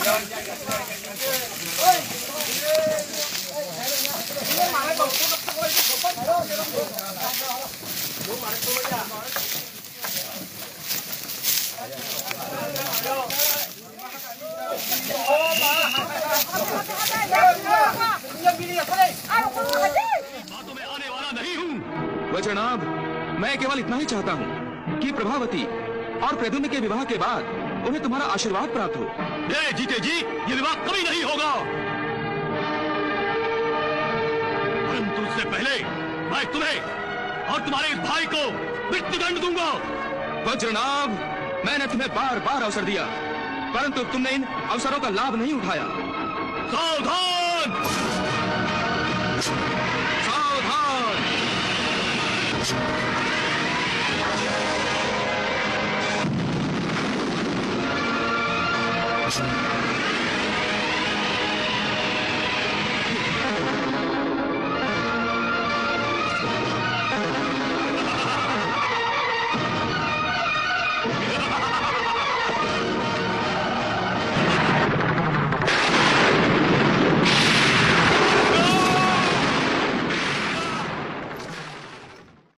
बातों में आने वाला नहीं हूँ। वचनाभ, मैं केवल इतना ही चाहता हूँ कि प्रभावती और प्रद्युम्न के विवाह के बाद उन्हें तुम्हारा आशीर्वाद प्राप्त हो। जीते जी, ये विवाह कभी नहीं होगा। परंतु उससे पहले मैं तुम्हें और तुम्हारे इस भाई को मृत्युदंड दूंगा। वज्रनाभ, मैंने तुम्हें बार बार अवसर दिया, परंतु तुमने इन अवसरों का लाभ नहीं उठाया। सावधान! सावधान!